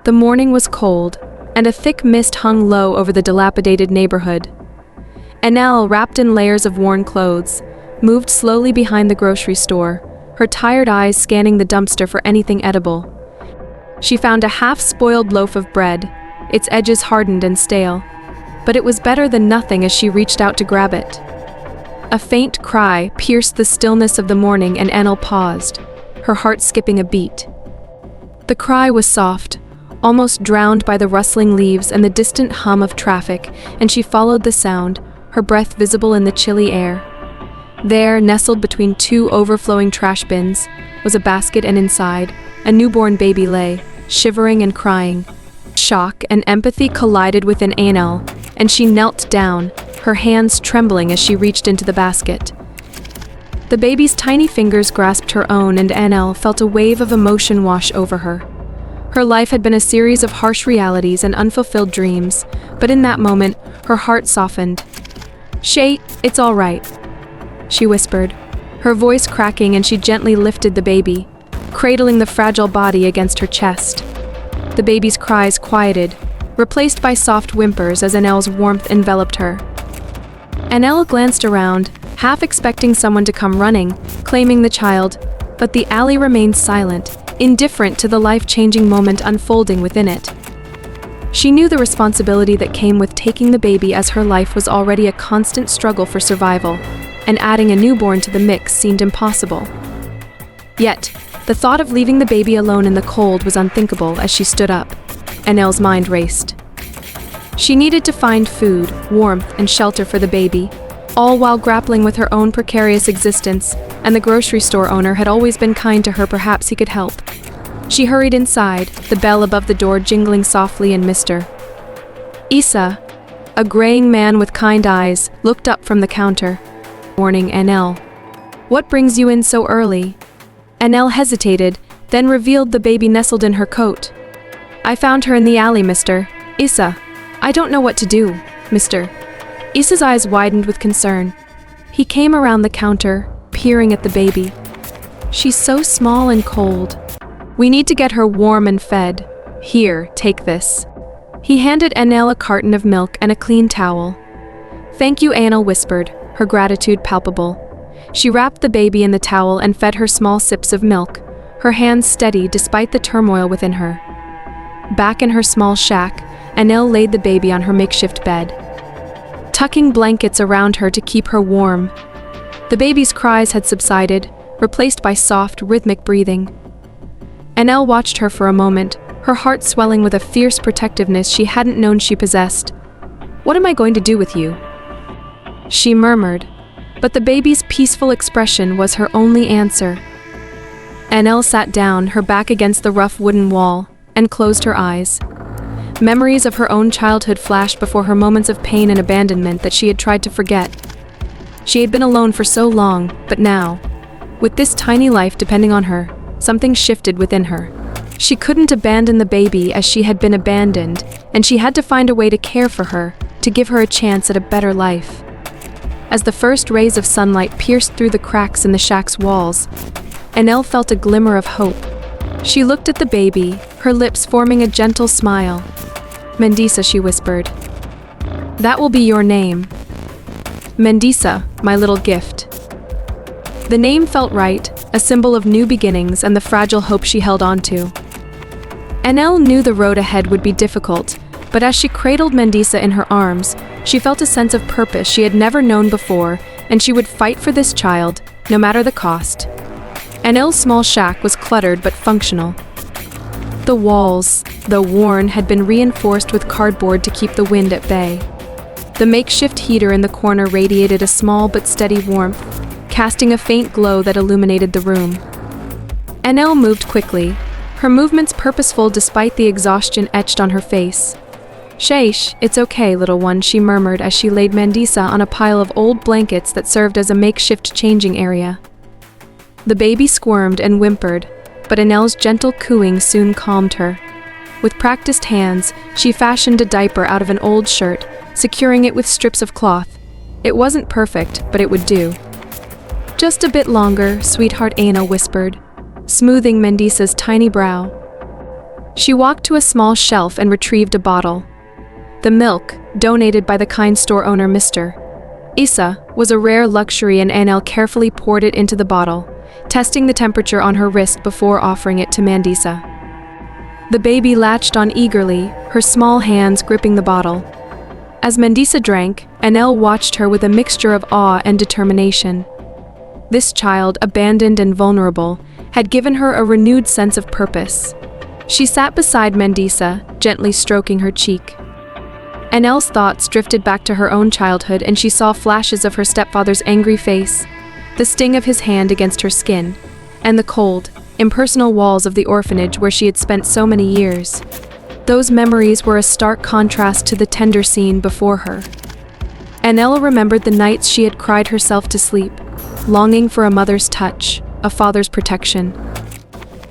The morning was cold, and a thick mist hung low over the dilapidated neighborhood. Enel, wrapped in layers of worn clothes, moved slowly behind the grocery store, her tired eyes scanning the dumpster for anything edible. She found a half-spoiled loaf of bread, its edges hardened and stale. But it was better than nothing as she reached out to grab it. A faint cry pierced the stillness of the morning and Enel paused, her heart skipping a beat. The cry was soft, almost drowned by the rustling leaves and the distant hum of traffic, and she followed the sound, her breath visible in the chilly air. There, nestled between two overflowing trash bins, was a basket, and inside, a newborn baby lay, shivering and crying. Shock and empathy collided within Enel, and she knelt down, her hands trembling as she reached into the basket. The baby's tiny fingers grasped her own, and Enel felt a wave of emotion wash over her. Her life had been a series of harsh realities and unfulfilled dreams, but in that moment, her heart softened. "Shay, it's all right," she whispered, her voice cracking, and she gently lifted the baby, cradling the fragile body against her chest. The baby's cries quieted, replaced by soft whimpers as Enel's warmth enveloped her. Enel glanced around, half expecting someone to come running, claiming the child, but the alley remained silent, indifferent to the life-changing moment unfolding within it. She knew the responsibility that came with taking the baby, as her life was already a constant struggle for survival, and adding a newborn to the mix seemed impossible. Yet, the thought of leaving the baby alone in the cold was unthinkable. As she stood up, Enel's mind raced. She needed to find food, warmth, and shelter for the baby, all while grappling with her own precarious existence, and the grocery store owner had always been kind to her. Perhaps he could help. She hurried inside, the bell above the door jingling softly, and Mr. Issa, a graying man with kind eyes, looked up from the counter. "Morning, Enel. What brings you in so early?" Enel hesitated, then revealed the baby nestled in her coat. "I found her in the alley, Mr. Issa. I don't know what to do, Mr. Issa's eyes widened with concern. He came around the counter, peering at the baby. "She's so small and cold. We need to get her warm and fed. Here, take this." He handed Enel a carton of milk and a clean towel. "Thank you," Enel whispered, her gratitude palpable. She wrapped the baby in the towel and fed her small sips of milk, her hands steady despite the turmoil within her. Back in her small shack, Enel laid the baby on her makeshift bed, tucking blankets around her to keep her warm. The baby's cries had subsided, replaced by soft, rhythmic breathing. Enel watched her for a moment, her heart swelling with a fierce protectiveness she hadn't known she possessed. "What am I going to do with you?" she murmured, but the baby's peaceful expression was her only answer. Enel sat down, her back against the rough wooden wall, and closed her eyes. Memories of her own childhood flashed before her, moments of pain and abandonment that she had tried to forget. She had been alone for so long, but now, with this tiny life depending on her, something shifted within her. She couldn't abandon the baby as she had been abandoned, and she had to find a way to care for her, to give her a chance at a better life. As the first rays of sunlight pierced through the cracks in the shack's walls, Enel felt a glimmer of hope. She looked at the baby, her lips forming a gentle smile. "Mendisa," she whispered. "That will be your name. Mendisa, my little gift." The name felt right, a symbol of new beginnings and the fragile hope she held onto. Enel knew the road ahead would be difficult, but as she cradled Mendisa in her arms, she felt a sense of purpose she had never known before, and she would fight for this child, no matter the cost. Enel's small shack was cluttered but functional. The walls, though worn, had been reinforced with cardboard to keep the wind at bay. The makeshift heater in the corner radiated a small but steady warmth, casting a faint glow that illuminated the room. Enel moved quickly, her movements purposeful despite the exhaustion etched on her face. "Shaish, it's okay, little one," she murmured as she laid Mendisa on a pile of old blankets that served as a makeshift changing area. The baby squirmed and whimpered, but Enel's gentle cooing soon calmed her. With practiced hands, she fashioned a diaper out of an old shirt, securing it with strips of cloth. It wasn't perfect, but it would do. "Just a bit longer, sweetheart," Enel whispered, smoothing Mendisa's tiny brow. She walked to a small shelf and retrieved a bottle. The milk, donated by the kind store owner Mr. Isa, was a rare luxury, and Anel carefully poured it into the bottle, testing the temperature on her wrist before offering it to Mandisa. The baby latched on eagerly, her small hands gripping the bottle. As Mandisa drank, Anel watched her with a mixture of awe and determination. This child, abandoned and vulnerable, had given her a renewed sense of purpose. She sat beside Mandisa, gently stroking her cheek. Anel's thoughts drifted back to her own childhood, and she saw flashes of her stepfather's angry face, the sting of his hand against her skin, and the cold, impersonal walls of the orphanage where she had spent so many years. Those memories were a stark contrast to the tender scene before her. Anel remembered the nights she had cried herself to sleep, longing for a mother's touch, a father's protection.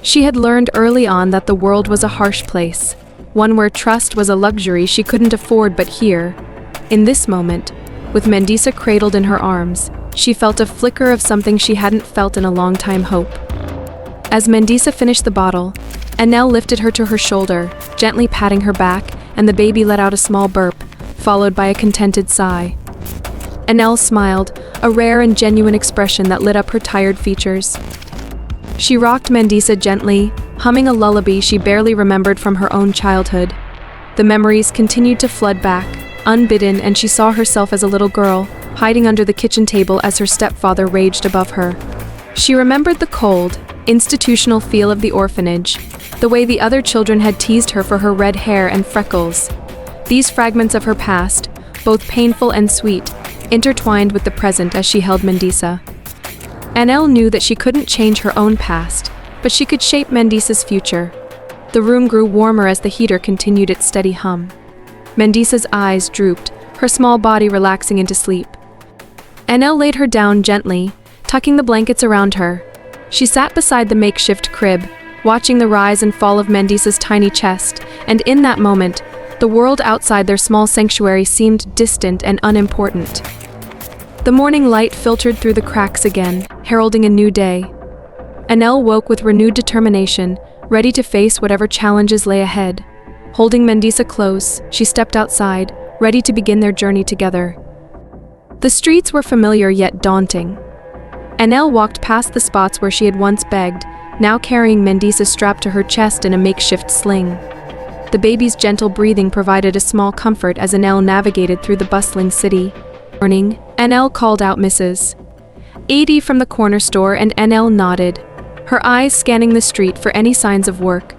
She had learned early on that the world was a harsh place, one where trust was a luxury she couldn't afford. But here, in this moment, with Mandisa cradled in her arms, she felt a flicker of something she hadn't felt in a long time: hope. As Mandisa finished the bottle, Anel lifted her to her shoulder, gently patting her back, and the baby let out a small burp, followed by a contented sigh. Anel smiled, a rare and genuine expression that lit up her tired features. She rocked Mandisa gently, humming a lullaby she barely remembered from her own childhood. The memories continued to flood back, unbidden, and she saw herself as a little girl, hiding under the kitchen table as her stepfather raged above her. She remembered the cold, institutional feel of the orphanage, the way the other children had teased her for her red hair and freckles. These fragments of her past, both painful and sweet, intertwined with the present as she held Mandisa. Anel knew that she couldn't change her own past, but she could shape Mandisa's future. The room grew warmer as the heater continued its steady hum. Mandisa's eyes drooped, her small body relaxing into sleep. Anel laid her down gently, tucking the blankets around her. She sat beside the makeshift crib, watching the rise and fall of Mandisa's tiny chest, and in that moment, the world outside their small sanctuary seemed distant and unimportant. The morning light filtered through the cracks again, heralding a new day. Anel woke with renewed determination, ready to face whatever challenges lay ahead. Holding Mandisa close, she stepped outside, ready to begin their journey together. The streets were familiar yet daunting. Anel walked past the spots where she had once begged, now carrying Mandisa strapped to her chest in a makeshift sling. The baby's gentle breathing provided a small comfort as Anel navigated through the bustling city. Morning, Anel called out Mrs. Adi from the corner store, and Anel nodded, her eyes scanning the street for any signs of work.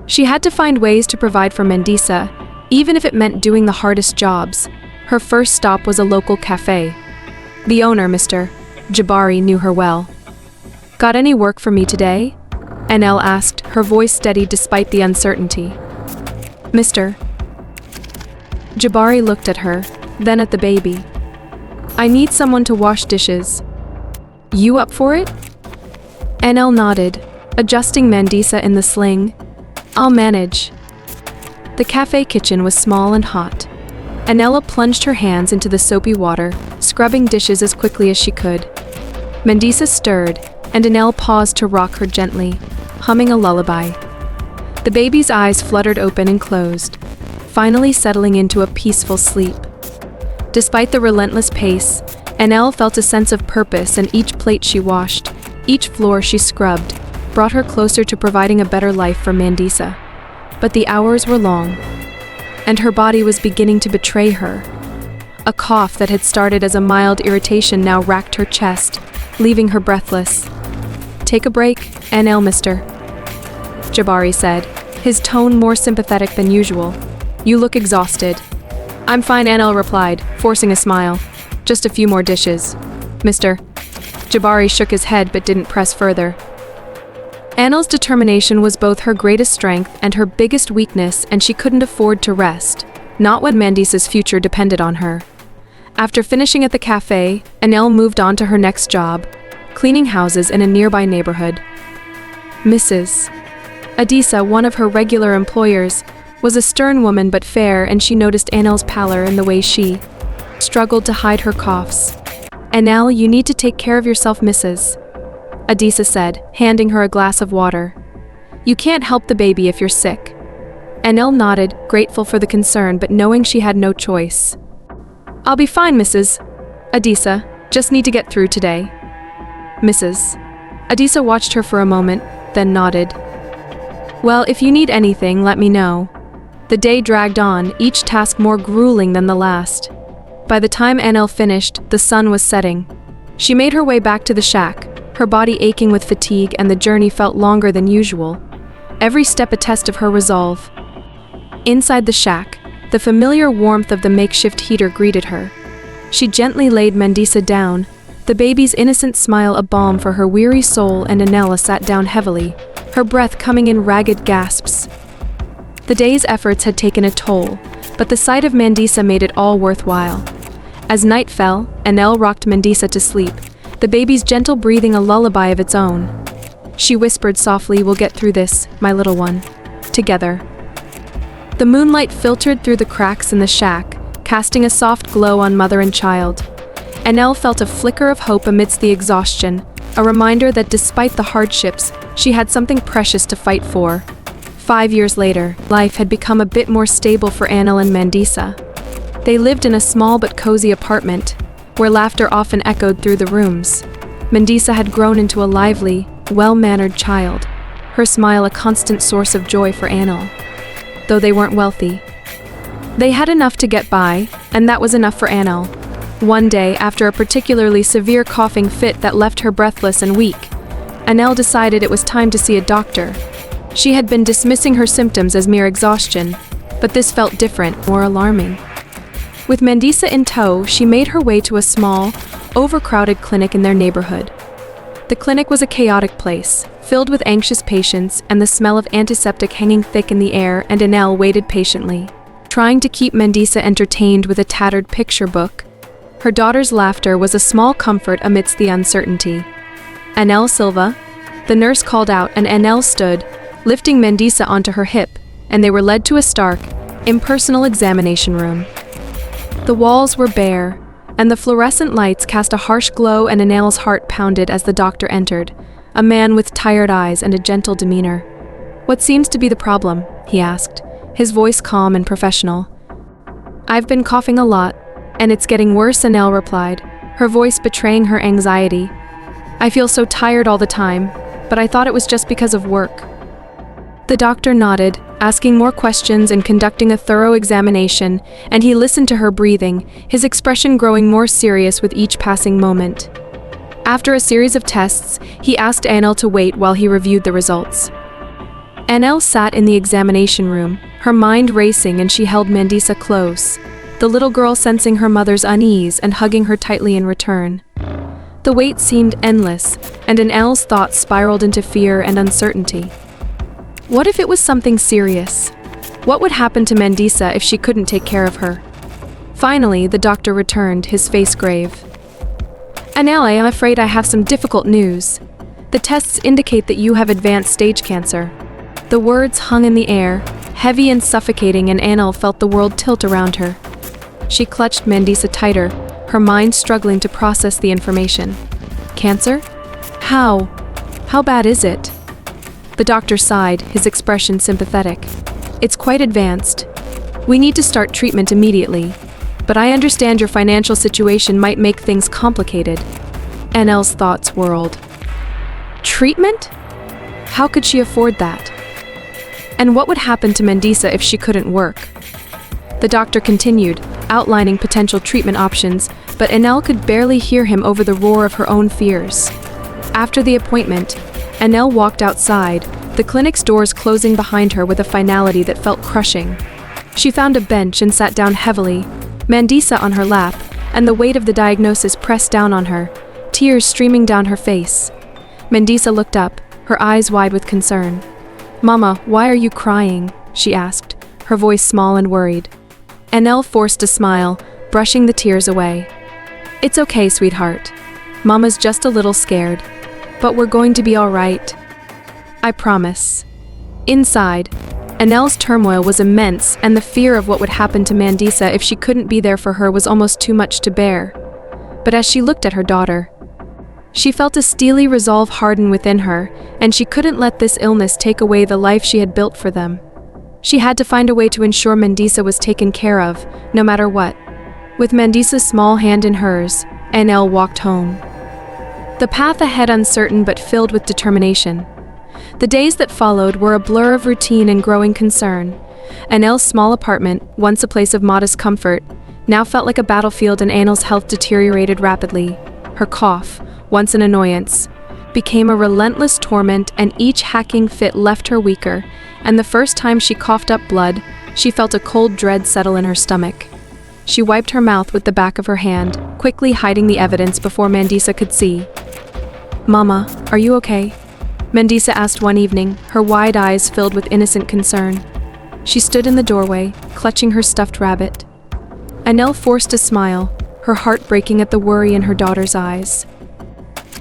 She had to find ways to provide for Mandisa, even if it meant doing the hardest jobs. Her first stop was a local cafe. The owner, Mr. Jabari, knew her well. "Got any work for me today?" Anel asked, her voice steady despite the uncertainty. "Mr. Jabari looked at her, then at the baby. "I need someone to wash dishes." "You up for it?" Anel nodded, adjusting Mandisa in the sling. "I'll manage." The cafe kitchen was small and hot. Anela plunged her hands into the soapy water, scrubbing dishes as quickly as she could. Mandisa stirred, and Anel paused to rock her gently, humming a lullaby. The baby's eyes fluttered open and closed, finally settling into a peaceful sleep. Despite the relentless pace, Anel felt a sense of purpose, and each plate she washed, each floor she scrubbed, brought her closer to providing a better life for Mandisa. But the hours were long, and her body was beginning to betray her. A cough that had started as a mild irritation now racked her chest, leaving her breathless. "Take a break, Anel, Mr. Jabari said, his tone more sympathetic than usual. "You look exhausted." "I'm fine," Anel replied, forcing a smile. "Just a few more dishes." "Mr. Jabari shook his head but didn't press further. Anel's determination was both her greatest strength and her biggest weakness, and she couldn't afford to rest, not when Mandisa's future depended on her. After finishing at the cafe, Anel moved on to her next job, cleaning houses in a nearby neighborhood. Mrs. Adisa, one of her regular employers, was a stern woman but fair, and she noticed Anel's pallor and the way she struggled to hide her coughs. "Anel, you need to take care of yourself, Mrs. Adisa said, handing her a glass of water. You can't help the baby if you're sick. Anel nodded, grateful for the concern but knowing she had no choice. I'll be fine, Mrs. Adisa. Just need to get through today. Mrs. Adisa watched her for a moment, then nodded. Well, if you need anything, let me know. The day dragged on, each task more grueling than the last. By the time Anel finished, the sun was setting. She made her way back to the shack, her body aching with fatigue, and the journey felt longer than usual. Every step a test of her resolve. Inside the shack, the familiar warmth of the makeshift heater greeted her. She gently laid Mandisa down, the baby's innocent smile a balm for her weary soul, and Anela sat down heavily, her breath coming in ragged gasps. The day's efforts had taken a toll, but the sight of Mandisa made it all worthwhile. As night fell, Anel rocked Mandisa to sleep, the baby's gentle breathing a lullaby of its own. She whispered softly, "We'll get through this, my little one. Together." The moonlight filtered through the cracks in the shack, casting a soft glow on mother and child. Anel felt a flicker of hope amidst the exhaustion, a reminder that despite the hardships, she had something precious to fight for. 5 years later, life had become a bit more stable for Anel and Mandisa. They lived in a small but cozy apartment, where laughter often echoed through the rooms. Mandisa had grown into a lively, well-mannered child, her smile a constant source of joy for Anel. Though they weren't wealthy, they had enough to get by, and that was enough for Anel. One day, after a particularly severe coughing fit that left her breathless and weak, Anel decided it was time to see a doctor. She had been dismissing her symptoms as mere exhaustion, but this felt different, more alarming. With Mandisa in tow, she made her way to a small, overcrowded clinic in their neighborhood. The clinic was a chaotic place, filled with anxious patients and the smell of antiseptic hanging thick in the air, and Anel waited patiently, trying to keep Mandisa entertained with a tattered picture book. Her daughter's laughter was a small comfort amidst the uncertainty. "Anel Silva," the nurse called out, and Anel stood, lifting Mandisa onto her hip, and they were led to a stark, impersonal examination room. The walls were bare, and the fluorescent lights cast a harsh glow, and Anel's heart pounded as the doctor entered, a man with tired eyes and a gentle demeanor. "What seems to be the problem?" he asked, his voice calm and professional. "I've been coughing a lot, and it's getting worse," Anel replied, her voice betraying her anxiety. "I feel so tired all the time, but I thought it was just because of work." The doctor nodded, asking more questions and conducting a thorough examination, and he listened to her breathing, his expression growing more serious with each passing moment. After a series of tests, he asked Anel to wait while he reviewed the results. Anel sat in the examination room, her mind racing, and she held Mandisa close, the little girl sensing her mother's unease and hugging her tightly in return. The wait seemed endless, and Anel's thoughts spiraled into fear and uncertainty. What if it was something serious? What would happen to Mandisa if she couldn't take care of her? Finally, the doctor returned, his face grave. "Anel, I am afraid I have some difficult news. The tests indicate that you have advanced stage cancer." The words hung in the air, heavy and suffocating, and Anel felt the world tilt around her. She clutched Mandisa tighter, her mind struggling to process the information. "Cancer? How? How bad is it?" The doctor sighed, his expression sympathetic. "It's quite advanced. We need to start treatment immediately, but I understand your financial situation might make things complicated." Anel's thoughts whirled. Treatment? How could she afford that? And what would happen to Mandisa if she couldn't work? The doctor continued, outlining potential treatment options, but Anel could barely hear him over the roar of her own fears. After the appointment, Anel walked outside, the clinic's doors closing behind her with a finality that felt crushing. She found a bench and sat down heavily, Mandisa on her lap, and the weight of the diagnosis pressed down on her, tears streaming down her face. Mandisa looked up, her eyes wide with concern. "Mama, why are you crying?" she asked, her voice small and worried. Anel forced a smile, brushing the tears away. "It's okay, sweetheart. Mama's just a little scared. But we're going to be all right. I promise." Inside, Anel's turmoil was immense, and the fear of what would happen to Mandisa if she couldn't be there for her was almost too much to bear. But as she looked at her daughter, She felt a steely resolve harden within her, and she couldn't let this illness take away the life she had built for them. She had to find a way to ensure Mandisa was taken care of, no matter what. With Mandisa's small hand in hers, Anel walked home. The path ahead uncertain but filled with determination. The days that followed were a blur of routine and growing concern. Anel's small apartment, once a place of modest comfort, now felt like a battlefield, and Anel's health deteriorated rapidly. Her cough, once an annoyance, became a relentless torment, and each hacking fit left her weaker, and the first time she coughed up blood, she felt a cold dread settle in her stomach. She wiped her mouth with the back of her hand, quickly hiding the evidence before Mandisa could see. "Mama, are you okay?" Mandisa asked one evening, her wide eyes filled with innocent concern. She stood in the doorway, clutching her stuffed rabbit. Anel forced a smile, her heart breaking at the worry in her daughter's eyes.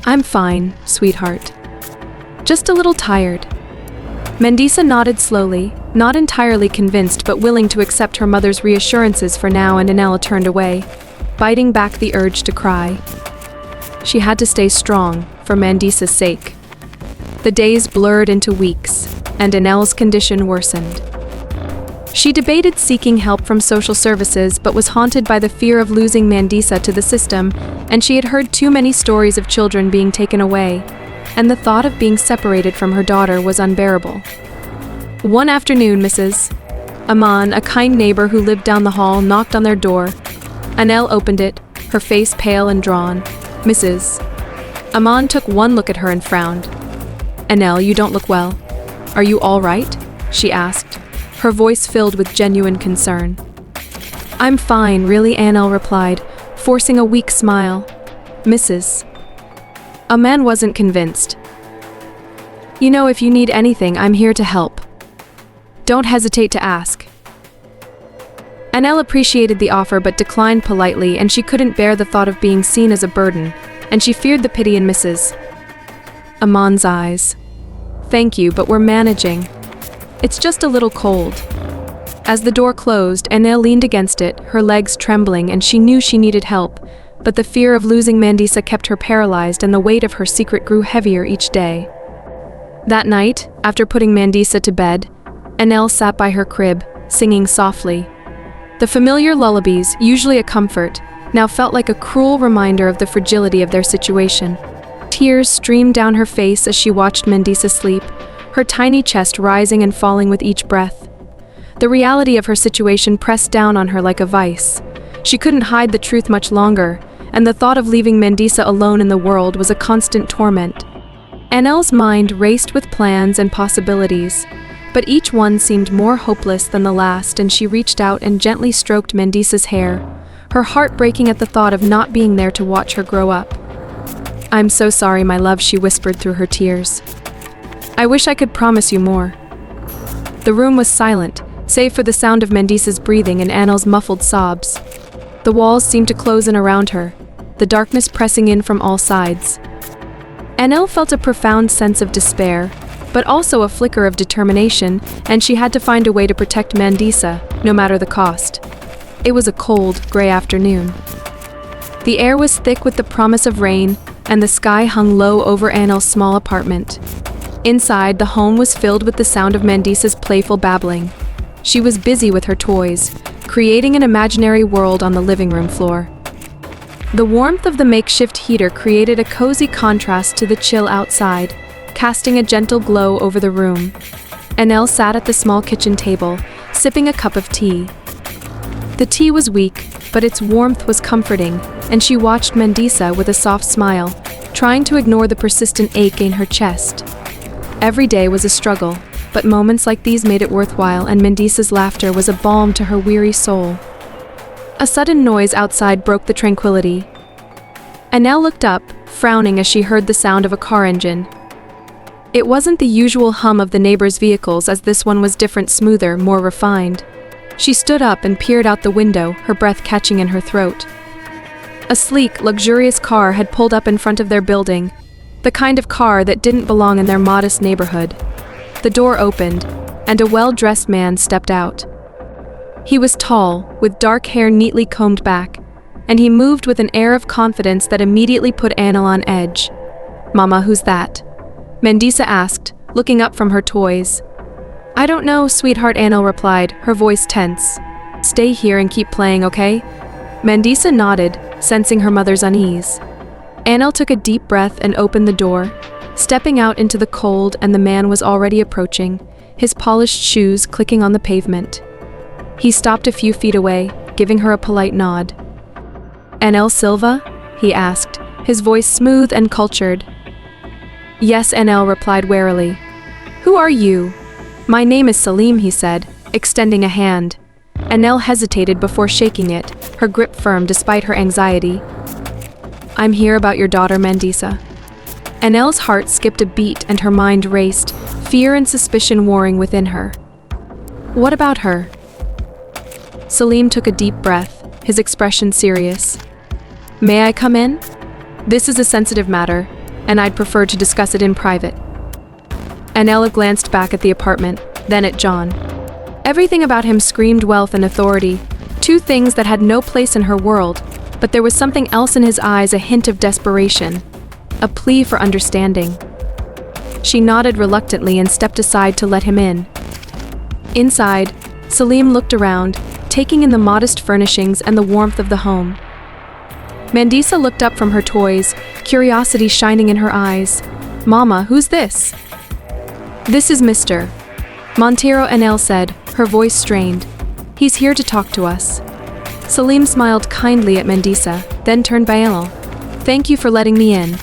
"I'm fine, sweetheart. Just a little tired." Mandisa nodded slowly, not entirely convinced but willing to accept her mother's reassurances for now, and Anel turned away, biting back the urge to cry. She had to stay strong, for Mandisa's sake. The days blurred into weeks, and Anel's condition worsened. She debated seeking help from social services but was haunted by the fear of losing Mandisa to the system, and she had heard too many stories of children being taken away, and the thought of being separated from her daughter was unbearable. One afternoon, Mrs. Aman, a kind neighbor who lived down the hall, knocked on their door. Anel opened it, her face pale and drawn. Mrs. Aman took one look at her and frowned. "Anel, you don't look well. Are you all right?" she asked, her voice filled with genuine concern. "I'm fine, really," Anel replied, forcing a weak smile. "Mrs. Aman wasn't convinced. "You know, if you need anything, I'm here to help. Don't hesitate to ask." Anel appreciated the offer but declined politely, and she couldn't bear the thought of being seen as a burden, and she feared the pity in Mrs. Aman's eyes. "Thank you, but we're managing. It's just a little cold." As the door closed, Anel leaned against it, her legs trembling, and she knew she needed help, but the fear of losing Mandisa kept her paralyzed, and the weight of her secret grew heavier each day. That night, after putting Mandisa to bed, Anel sat by her crib, singing softly. The familiar lullabies, usually a comfort, now felt like a cruel reminder of the fragility of their situation. Tears streamed down her face as she watched Mandisa sleep, her tiny chest rising and falling with each breath. The reality of her situation pressed down on her like a vice. She couldn't hide the truth much longer, and the thought of leaving Mandisa alone in the world was a constant torment. Anel's mind raced with plans and possibilities, but each one seemed more hopeless than the last, and she reached out and gently stroked Mandisa's hair, her heart breaking at the thought of not being there to watch her grow up. "I'm so sorry, my love," she whispered through her tears. "I wish I could promise you more." The room was silent, save for the sound of Mandisa's breathing and Anel's muffled sobs. The walls seemed to close in around her, the darkness pressing in from all sides. Anel felt a profound sense of despair, but also a flicker of determination, and she had to find a way to protect Mandisa, no matter the cost. It was a cold, gray afternoon. The air was thick with the promise of rain, and the sky hung low over Anel's small apartment. Inside, the home was filled with the sound of Mandisa's playful babbling. She was busy with her toys, creating an imaginary world on the living room floor. The warmth of the makeshift heater created a cozy contrast to the chill outside, casting a gentle glow over the room. Anel sat at the small kitchen table, sipping a cup of tea. The tea was weak, but its warmth was comforting, and she watched Mandisa with a soft smile, trying to ignore the persistent ache in her chest. Every day was a struggle, but moments like these made it worthwhile, and Mandisa's laughter was a balm to her weary soul. A sudden noise outside broke the tranquility. Anel looked up, frowning as she heard the sound of a car engine. It wasn't the usual hum of the neighbors' vehicles, as this one was different, smoother, more refined. She stood up and peered out the window, her breath catching in her throat. A sleek, luxurious car had pulled up in front of their building, the kind of car that didn't belong in their modest neighborhood. The door opened, and a well-dressed man stepped out. He was tall, with dark hair neatly combed back, and he moved with an air of confidence that immediately put Anel on edge. "Mama, who's that?" Mandisa asked, looking up from her toys. "I don't know, sweetheart," Anil replied, her voice tense. "Stay here and keep playing, okay?" Mandisa nodded, sensing her mother's unease. Anil took a deep breath and opened the door, stepping out into the cold, and the man was already approaching, his polished shoes clicking on the pavement. He stopped a few feet away, giving her a polite nod. "Anil Silva?" he asked, his voice smooth and cultured. "Yes," Anil replied warily. "Who are you?" "My name is Salim," he said, extending a hand. Anil hesitated before shaking it, her grip firm despite her anxiety. "I'm here about your daughter, Mandisa." Anil's heart skipped a beat and her mind raced, fear and suspicion warring within her. "What about her?" Salim took a deep breath, his expression serious. "May I come in? This is a sensitive matter, and I'd prefer to discuss it in private." Anila glanced back at the apartment, then at John. Everything about him screamed wealth and authority, two things that had no place in her world, but there was something else in his eyes, a hint of desperation, a plea for understanding. She nodded reluctantly and stepped aside to let him in. Inside, Salim looked around, taking in the modest furnishings and the warmth of the home. Mandisa looked up from her toys, curiosity shining in her eyes. "Mama, who's this?" "This is Mr. Montero," Anil said, her voice strained. "He's here to talk to us." Salim smiled kindly at Mandisa, then turned to Anil. "Thank you for letting me in.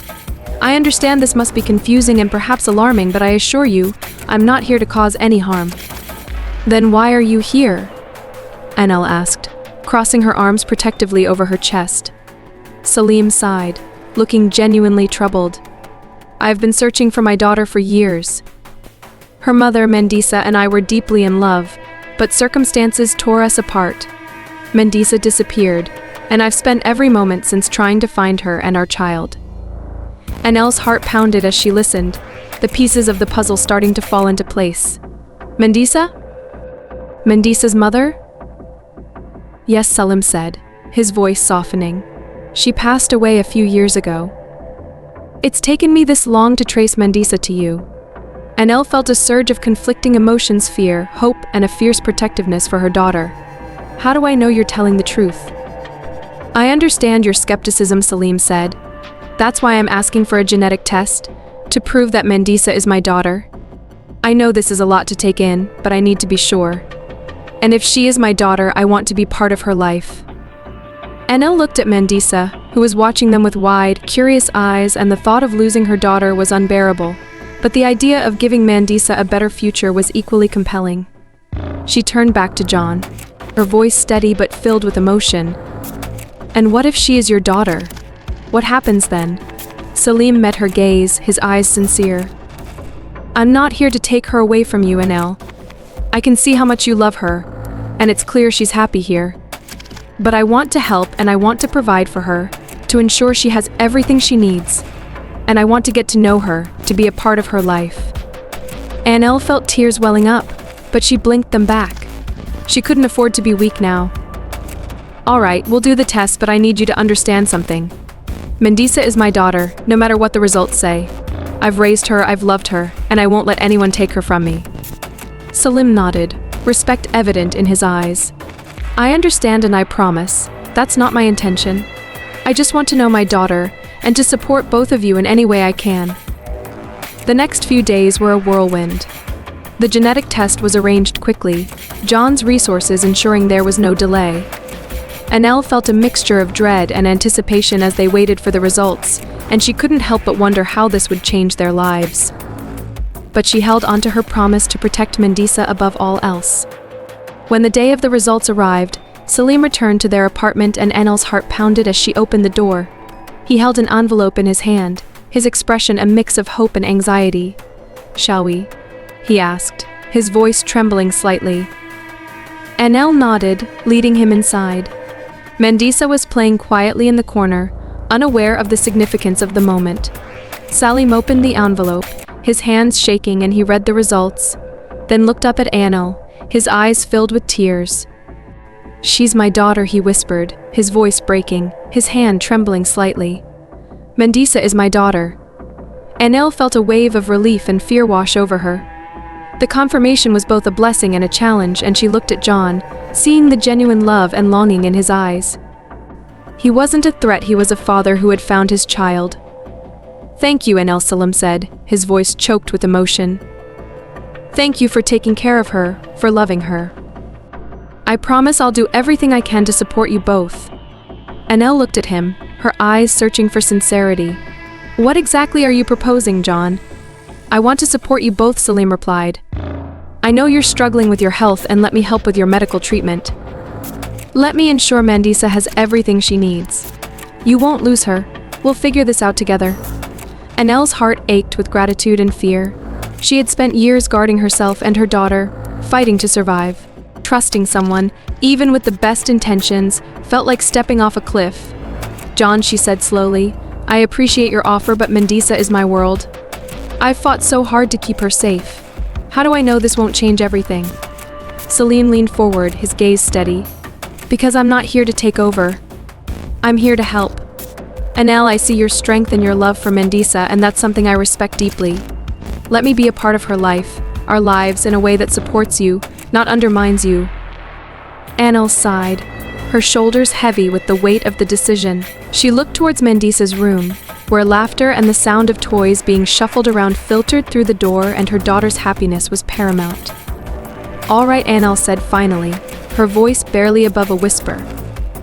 I understand this must be confusing and perhaps alarming, but I assure you, I'm not here to cause any harm." "Then why are you here?" Anil asked, crossing her arms protectively over her chest. Salim sighed, looking genuinely troubled. "I've been searching for my daughter for years. Her mother, Mandisa, and I were deeply in love, but circumstances tore us apart. Mandisa disappeared, and I've spent every moment since trying to find her and our child." Anil's heart pounded as she listened, the pieces of the puzzle starting to fall into place. "Mandisa? Mandisa's mother?" "Yes," Salim said, his voice softening. "She passed away a few years ago. It's taken me this long to trace Mandisa to you." Anil felt a surge of conflicting emotions, fear, hope, and a fierce protectiveness for her daughter. "How do I know you're telling the truth?" "I understand your skepticism," Salim said. "That's why I'm asking for a genetic test, to prove that Mandisa is my daughter. I know this is a lot to take in, but I need to be sure. And if she is my daughter, I want to be part of her life." Anil looked at Mandisa, who was watching them with wide, curious eyes, and the thought of losing her daughter was unbearable. But the idea of giving Mandisa a better future was equally compelling. She turned back to John, her voice steady but filled with emotion. "And what if she is your daughter? What happens then?" Salim met her gaze, his eyes sincere. "I'm not here to take her away from you, Anil. I can see how much you love her, and it's clear she's happy here. But I want to help, and I want to provide for her, to ensure she has everything she needs. And I want to get to know her, to be a part of her life." Anil felt tears welling up, but she blinked them back. She couldn't afford to be weak now. "All right, we'll do the test, but I need you to understand something. Mandisa is my daughter, no matter what the results say. I've raised her, I've loved her, and I won't let anyone take her from me." Salim nodded, respect evident in his eyes. "I understand and I promise. That's not my intention. I just want to know my daughter, and to support both of you in any way I can." The next few days were a whirlwind. The genetic test was arranged quickly, John's resources ensuring there was no delay. Anil felt a mixture of dread and anticipation as they waited for the results, and she couldn't help but wonder how this would change their lives. But she held onto her promise to protect Mandisa above all else. When the day of the results arrived, Salim returned to their apartment and Anil's heart pounded as she opened the door. He held an envelope in his hand, his expression a mix of hope and anxiety. "Shall we?" he asked, his voice trembling slightly. Anil nodded, leading him inside. Mandisa was playing quietly in the corner, unaware of the significance of the moment. Salim opened the envelope, his hands shaking, and he read the results, then looked up at Anil, his eyes filled with tears. "She's my daughter," he whispered, his voice breaking, his hand trembling slightly. "Mandisa is my daughter." Anel felt a wave of relief and fear wash over her. The confirmation was both a blessing and a challenge, and she looked at John, seeing the genuine love and longing in his eyes. He wasn't a threat, he was a father who had found his child. "Thank you," Anel Salim said, his voice choked with emotion. "Thank you for taking care of her, for loving her. I promise I'll do everything I can to support you both." Anel looked at him, her eyes searching for sincerity. "What exactly are you proposing, John?" "I want to support you both," Salim replied. "I know you're struggling with your health, and let me help with your medical treatment. Let me ensure Mandisa has everything she needs. You won't lose her. We'll figure this out together." Anel's heart ached with gratitude and fear. She had spent years guarding herself and her daughter, fighting to survive. Trusting someone, even with the best intentions, felt like stepping off a cliff. "John," she said slowly, "I appreciate your offer, but Mandisa is my world. I've fought so hard to keep her safe. How do I know this won't change everything?" Salim leaned forward, his gaze steady. "Because I'm not here to take over. I'm here to help. Anel, I see your strength and your love for Mandisa, and that's something I respect deeply. Let me be a part of her life, our lives, in a way that supports you, not undermines you." Anel sighed, her shoulders heavy with the weight of the decision. She looked towards Mandisa's room, where laughter and the sound of toys being shuffled around filtered through the door, and her daughter's happiness was paramount. "All right," Anel said finally, her voice barely above a whisper.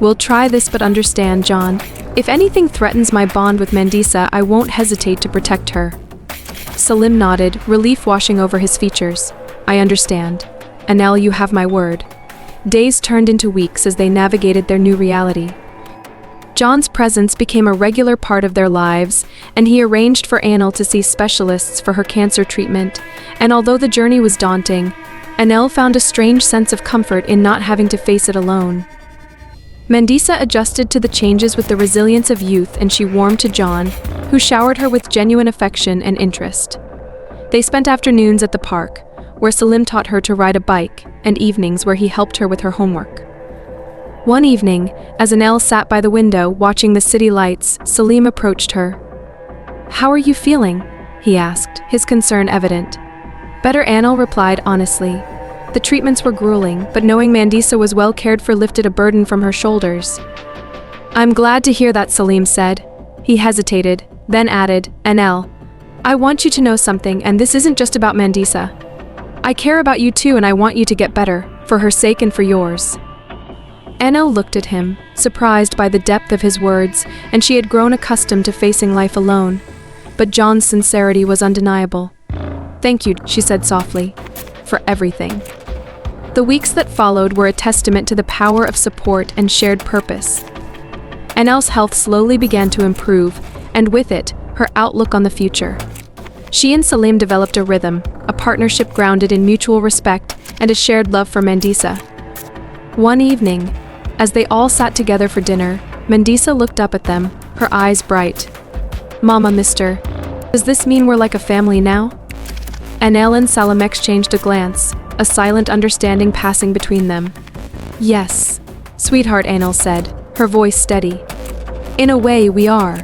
"We'll try this, but understand, John. If anything threatens my bond with Mandisa, I won't hesitate to protect her." Salim nodded, relief washing over his features. "I understand. Anel, you have my word." Days turned into weeks as they navigated their new reality. John's presence became a regular part of their lives, and he arranged for Anel to see specialists for her cancer treatment. And although the journey was daunting, Anel found a strange sense of comfort in not having to face it alone. Mandisa adjusted to the changes with the resilience of youth, and she warmed to John, who showered her with genuine affection and interest. They spent afternoons at the park, where Salim taught her to ride a bike, and evenings where he helped her with her homework. One evening, as Anel sat by the window watching the city lights, Salim approached her. "How are you feeling?" he asked, his concern evident. "Better," Anel replied honestly. The treatments were grueling, but knowing Mandisa was well cared for lifted a burden from her shoulders. "I'm glad to hear that," Salim said. He hesitated, then added, "Anel, I want you to know something, and this isn't just about Mandisa. I care about you too, and I want you to get better, for her sake and for yours." Anel looked at him, surprised by the depth of his words, and she had grown accustomed to facing life alone. But John's sincerity was undeniable. "Thank you," she said softly, "for everything." The weeks that followed were a testament to the power of support and shared purpose. Anel's health slowly began to improve, and with it, her outlook on the future. She and Salim developed a rhythm, a partnership grounded in mutual respect and a shared love for Mandisa. One evening, as they all sat together for dinner, Mandisa looked up at them, her eyes bright. "Mama, mister, does this mean we're like a family now?" Anel and Salim exchanged a glance, a silent understanding passing between them. "Yes, sweetheart," Anel said, her voice steady. "In a way, we are."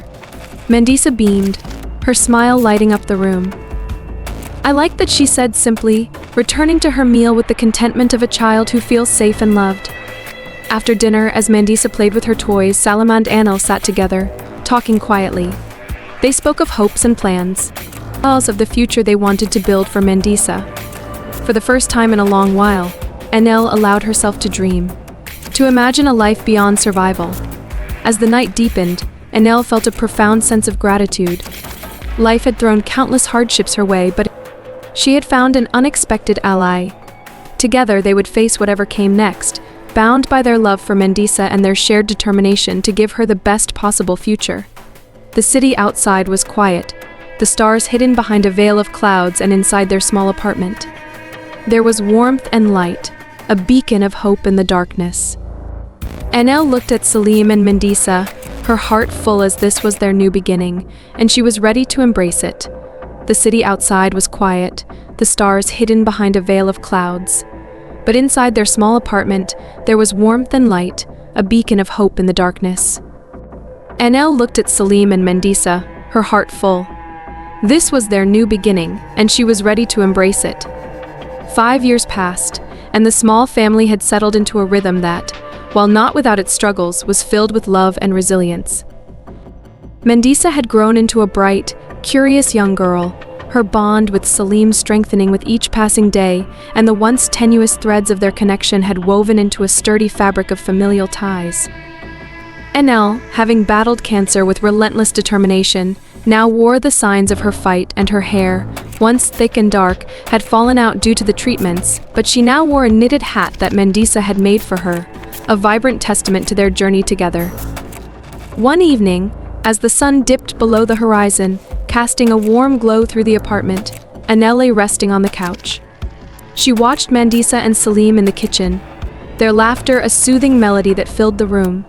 Mandisa beamed, her smile lighting up the room. "I like that," she said simply, returning to her meal with the contentment of a child who feels safe and loved. After dinner, as Mandisa played with her toys, Salim and Anel sat together, talking quietly. They spoke of hopes and plans, of the future they wanted to build for Mandisa. For the first time in a long while, Anel allowed herself to dream, to imagine a life beyond survival. As the night deepened, Anel felt a profound sense of gratitude. Life had thrown countless hardships her way, but she had found an unexpected ally. Together they would face whatever came next, bound by their love for Mandisa and their shared determination to give her the best possible future. The city outside was quiet, the stars hidden behind a veil of clouds, and inside their small apartment, there was warmth and light, a beacon of hope in the darkness. Anel looked at Salim and Mandisa, her heart full as this was their new beginning, and she was ready to embrace it. The city outside was quiet, the stars hidden behind a veil of clouds. But inside their small apartment, there was warmth and light, a beacon of hope in the darkness. Anel looked at Salim and Mandisa, her heart full. This was their new beginning, and she was ready to embrace it. 5 years passed, and the small family had settled into a rhythm that, while not without its struggles, was filled with love and resilience. Mandisa had grown into a bright, curious young girl, her bond with Salim strengthening with each passing day, and the once tenuous threads of their connection had woven into a sturdy fabric of familial ties. Enel, having battled cancer with relentless determination, now wore the signs of her fight, and her hair, once thick and dark, had fallen out due to the treatments, but she now wore a knitted hat that Mandisa had made for her, a vibrant testament to their journey together. One evening, as the sun dipped below the horizon, casting a warm glow through the apartment, Enel lay resting on the couch. She watched Mandisa and Salim in the kitchen, their laughter a soothing melody that filled the room.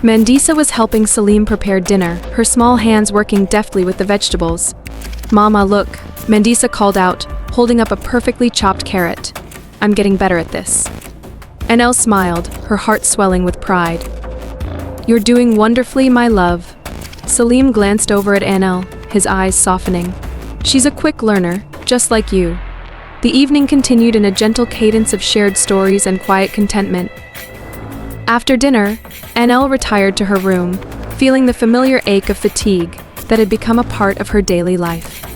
Mandisa was helping Salim prepare dinner, her small hands working deftly with the vegetables. "Mama, look," Mandisa called out, holding up a perfectly chopped carrot. "I'm getting better at this." Enel smiled, her heart swelling with pride. "You're doing wonderfully, my love." Salim glanced over at Enel, his eyes softening. "She's a quick learner, just like you." The evening continued in a gentle cadence of shared stories and quiet contentment. After dinner, Enel retired to her room, feeling the familiar ache of fatigue that had become a part of her daily life.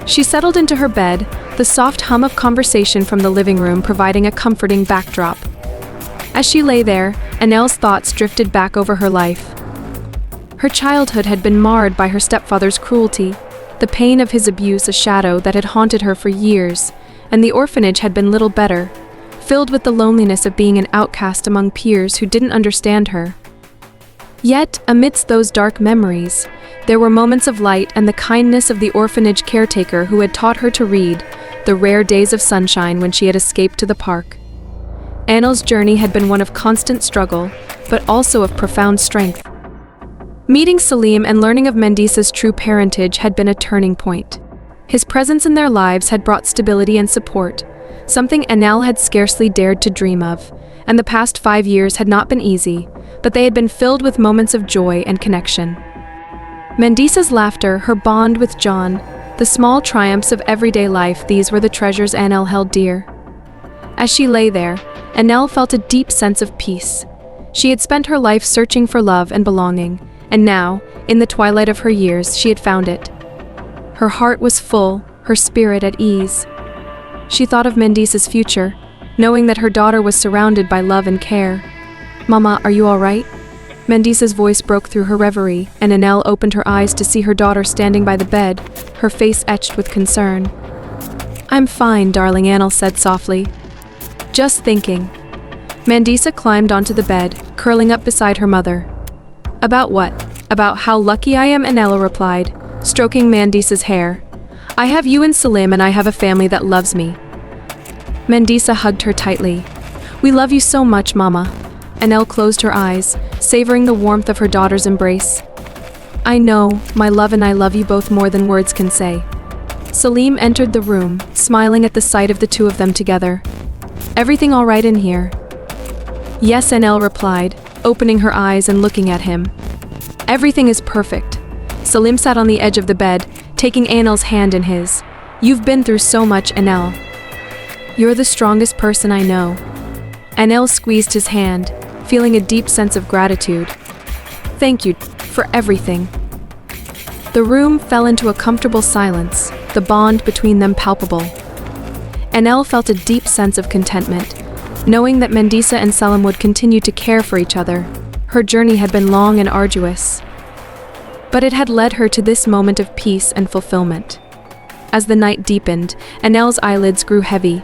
She settled into her bed, the soft hum of conversation from the living room providing a comforting backdrop. As she lay there, Enel's thoughts drifted back over her life. Her childhood had been marred by her stepfather's cruelty, the pain of his abuse a shadow that had haunted her for years, and the orphanage had been little better, filled with the loneliness of being an outcast among peers who didn't understand her. Yet, amidst those dark memories, there were moments of light and the kindness of the orphanage caretaker who had taught her to read, the rare days of sunshine when she had escaped to the park. Enel's journey had been one of constant struggle, but also of profound strength. Meeting Salim and learning of Mandisa's true parentage had been a turning point. His presence in their lives had brought stability and support, something Enel had scarcely dared to dream of, and the past 5 years had not been easy, but they had been filled with moments of joy and connection. Mandisa's laughter, her bond with John, the small triumphs of everyday life, these were the treasures Enel held dear. As she lay there, Enel felt a deep sense of peace. She had spent her life searching for love and belonging, and now, in the twilight of her years, she had found it. Her heart was full, her spirit at ease. She thought of Mandisa's future, knowing that her daughter was surrounded by love and care. "Mama, are you all right?" Mandisa's voice broke through her reverie, and Enel opened her eyes to see her daughter standing by the bed, her face etched with concern. "I'm fine, darling," Enel said softly. "Just thinking." Mandisa climbed onto the bed, curling up beside her mother. "About what?" "About how lucky I am," Enel replied, stroking Mandisa's hair. "I have you and Salim, and I have a family that loves me." Mandisa hugged her tightly. "We love you so much, Mama." Enel closed her eyes, savoring the warmth of her daughter's embrace. "I know, my love, and I love you both more than words can say." Salim entered the room, smiling at the sight of the two of them together. "Everything all right in here?" "Yes," Enel replied, opening her eyes and looking at him. "Everything is perfect." Salim sat on the edge of the bed, taking Enel's hand in his. "You've been through so much, Enel. You're the strongest person I know." Enel squeezed his hand, feeling a deep sense of gratitude. "Thank you for everything." The room fell into a comfortable silence, the bond between them palpable. Enel felt a deep sense of contentment, knowing that Mandisa and Salim would continue to care for each other. Her journey had been long and arduous, but it had led her to this moment of peace and fulfillment. As the night deepened, Enel's eyelids grew heavy.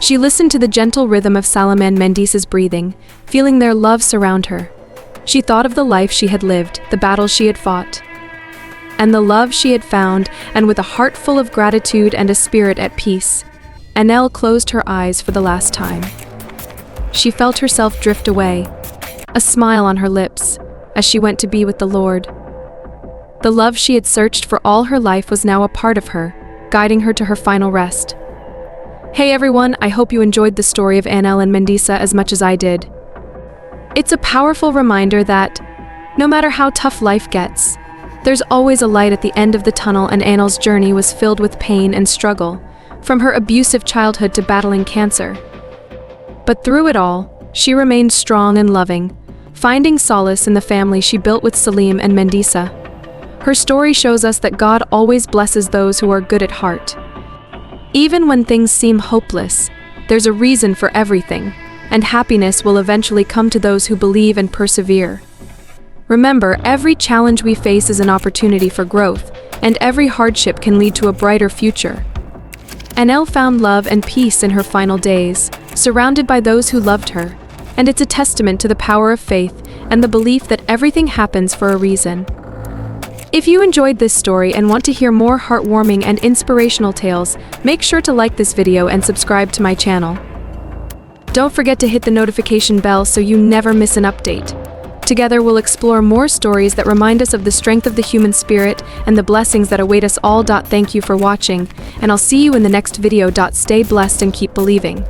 She listened to the gentle rhythm of Salim and Mandisa's breathing, feeling their love surround her. She thought of the life she had lived, the battles she had fought, and the love she had found, and with a heart full of gratitude and a spirit at peace, Enel closed her eyes for the last time. She felt herself drift away, a smile on her lips, as she went to be with the Lord. The love she had searched for all her life was now a part of her, guiding her to her final rest. Hey everyone, I hope you enjoyed the story of Enel and Mandisa as much as I did. It's a powerful reminder that, no matter how tough life gets, There's always a light at the end of the tunnel, and Annel's journey was filled with pain and struggle, from her abusive childhood to battling cancer. But through it all, she remained strong and loving, finding solace in the family she built with Salim and Mendisa. Her story shows us that God always blesses those who are good at heart. Even when things seem hopeless, there's a reason for everything, and happiness will eventually come to those who believe and persevere. Remember, every challenge we face is an opportunity for growth, and every hardship can lead to a brighter future. Annel found love and peace in her final days, surrounded by those who loved her, and it's a testament to the power of faith and the belief that everything happens for a reason. If you enjoyed this story and want to hear more heartwarming and inspirational tales, make sure to like this video and subscribe to my channel. Don't forget to hit the notification bell so you never miss an update. Together we'll explore more stories that remind us of the strength of the human spirit and the blessings that await us all. Thank you for watching, and I'll see you in the next video. Stay blessed and keep believing.